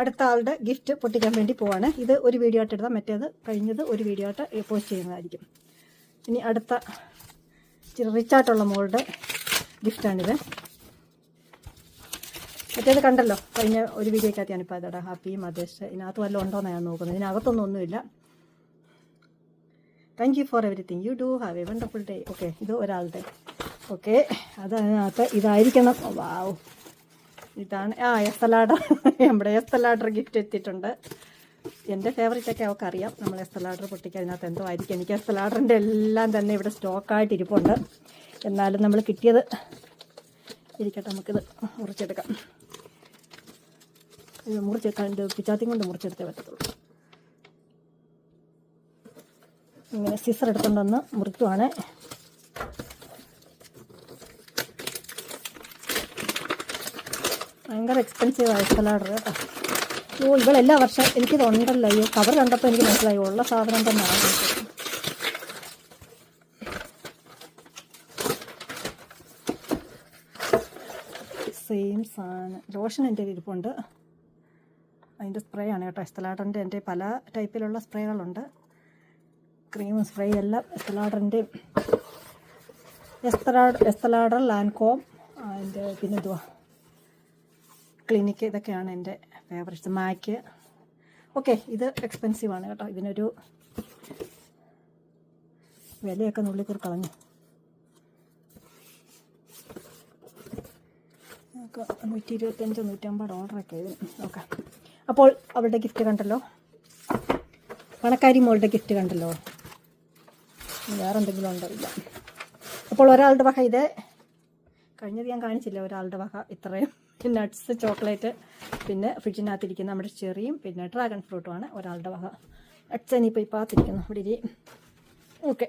അടുത്ത ആളുടെ ഗിഫ്റ്റ് പൊട്ടിക്കാൻ വേണ്ടി പോവാണ്. ഇത് ഒരു വീഡിയോ ആയിട്ട് എടുത്താൽ മറ്റേത് കഴിഞ്ഞത് ഒരു വീഡിയോ ആയിട്ട് പോസ്റ്റ് ചെയ്യുന്നതായിരിക്കും. ഇനി അടുത്ത റിച്ചായിട്ടുള്ള മോളുടെ ഗിഫ്റ്റാണിത്. മറ്റേത് കണ്ടല്ലോ, കഴിഞ്ഞ ഒരു വീഡിയോക്കകത്ത് ഞാനിപ്പോൾ അതോടെ ഹാപ്പി മദേഴ്സ് ഡേ. ഇതിനകത്ത് വല്ലതും ഉണ്ടോയെന്ന് ഞാൻ നോക്കുന്നത്. ഇതിനകത്തൊന്നും ഒന്നുമില്ല. Thank you for everything, you do have A wonderful day. Okay, ഇത് ഒരാളുടെ. ഓക്കെ, അതിനകത്ത് ഇതായിരിക്കണം. വാവ്, ഇതാണ് എസ്തലാഡർ. നമ്മുടെ എസ്തലാഡർ ഗിഫ്റ്റ് എത്തിയിട്ടുണ്ട്. എൻ്റെ ഫേവറേറ്റൊക്കെ അവൾക്ക് അറിയാം. നമ്മൾ എസ്തലാഡർ പൊട്ടിക്കാൻ അതിനകത്ത് എന്തോ ആയിരിക്കും. എനിക്ക് എസ്തലാഡറിൻ്റെ എല്ലാം തന്നെ ഇവിടെ സ്റ്റോക്കായിട്ട് ഇരിപ്പുണ്ട്. എന്നാലും നമ്മൾ കിട്ടിയത് ഇരിക്കട്ടെ, നമുക്കിത് മുറിച്ചെടുക്കാം. ഇത് മുറിച്ചെടുക്കാൻ പിച്ചാത്തി കൊണ്ട് മുറിച്ചെടുത്തേ പറ്റത്തുള്ളൂ. ഇങ്ങനെ സിസർ എടുത്തുകൊണ്ടൊന്ന് മുറിക്കുവാണ്. ഭയങ്കര എക്സ്പെൻസീവായ എസ്തലാഡർ കേട്ടോ. ഇവളെല്ലാ വർഷം എനിക്കിത് ഉണ്ടല്ലോ. ഈ കവർ കണ്ടപ്പോൾ എനിക്ക് മനസ്സിലായി ഉള്ള സാധനം തന്നെയാണ്. സെയിം സാധനം. ലോഷൻ എൻ്റെ ഇരിപ്പുണ്ട്. അതിൻ്റെ സ്പ്രേ ആണ് കേട്ടോ. എസ്തലാഡറിൻ്റെ എൻ്റെ പല ടൈപ്പിലുള്ള സ്പ്രേകളുണ്ട്. ക്രീം സ്പ്രേ എല്ലാം എസ്തലാഡറിൻ്റെ. എസ്തലാഡർ, ലാൻകോം, അതിൻ്റെ പിന്നെ എന്തുവാ ക്ലിനിക്ക്, ഇതൊക്കെയാണ് എൻ്റെ ഫേവറേറ്റ്സ്. മാക്ക്. ഓക്കെ, ഇത് എക്സ്പെൻസീവാണ് കേട്ടോ. ഇതിനൊരു വിലയൊക്കെ നുള്ളിക്കൂർ കളഞ്ഞു. 125 150 ഓർഡറൊക്കെ ഇതിന്. ഓക്കെ, അപ്പോൾ അവളുടെ ഗിഫ്റ്റ് കണ്ടല്ലോ, പണക്കാരി മോളുടെ ഗിഫ്റ്റ് കണ്ടല്ലോ. വേറെ എന്തെങ്കിലും ഉണ്ടോ? ഇല്ല. അപ്പോൾ ഒരാളുടെ വക ഇത് കഴിഞ്ഞത് ഞാൻ കാണിച്ചില്ല. ഒരാളുടെ വക ഇത്രയും നട്ട്സ്, ചോക്ലേറ്റ്, പിന്നെ ഫ്രിഡ്ജിനകത്തിരിക്കുന്ന നമ്മുടെ ചെറിയും പിന്നെ ഡ്രാഗൺ ഫ്രൂട്ടുമാണ് ഒരാളുടെ വക. നട്ട്സ് ഇനിയിപ്പോൾ ഇപ്പോൾ ആത്തിരിക്കുന്നു ഇവിടെ ഇരി. ഓക്കെ,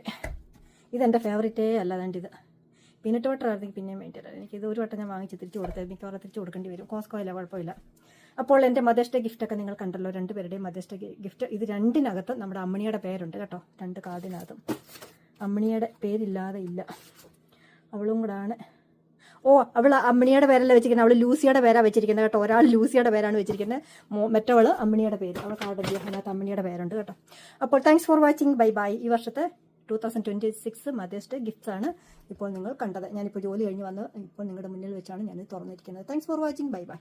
ഇതെൻ്റെ ഫേവറേറ്റേ അല്ല. ഇത് പീനട്ട് ബട്ടർ ആയിരുന്നെങ്കിൽ പിന്നെയും വേണ്ടിയില്ല. എനിക്കിത് ഒരു വട്ടം ഞാൻ വാങ്ങിച്ച് തിരിച്ച് കൊടുത്തത്. മിക്കവാറും തിരിച്ച് കൊടുക്കേണ്ടി വരും. കോസ്കോ അല്ല, കുഴപ്പമില്ല. അപ്പോൾ എൻ്റെ മദേഴ്സ് ഡേ ഗിഫ്റ്റൊക്കെ നിങ്ങൾ കണ്ടല്ലോ. 2 പേരുടെയും മദേഴ്സ് ഡേ ഗിഫ്റ്റ്. ഇത് രണ്ടിനകത്തും നമ്മുടെ അമ്മിണിയുടെ പേരുണ്ട് കേട്ടോ. 2 കാർഡിനകത്തും അമ്മിണിയുടെ പേരില്ലാതെ ഇല്ല. അവളും കൂടാണ്. അവൾ അമ്മിണിയുടെ പേരല്ല വെച്ചിരിക്കുന്നത്, അവൾ ലൂസിയുടെ പേരാണ് വെച്ചിരിക്കുന്നത് കേട്ടോ. ഒരാൾ ലൂസിയുടെ പേരാണ് വെച്ചിരിക്കുന്നത്, മറ്റവൾ അമ്മിണിയുടെ പേര്. അവൾ കാർഡില്ല, അതിനകത്ത് അമ്മിണിയുടെ പേരുണ്ട് കേട്ടോ. അപ്പോൾ thanks for watching. Bye by. ഈ വർഷത്തെ 2026 മദേഴ്സ് ഡേ ഗിഫ്റ്റ്സ് ആണ് ഇപ്പോൾ നിങ്ങൾ കണ്ടത്. ഞാനിപ്പോൾ ജോലി കഴിഞ്ഞ് വന്ന് ഇപ്പോൾ നിങ്ങളുടെ മുന്നിൽ വെച്ചാണ് ഞാൻ തുറന്നിരിക്കുന്നത്. Thanks for watching. Bye by.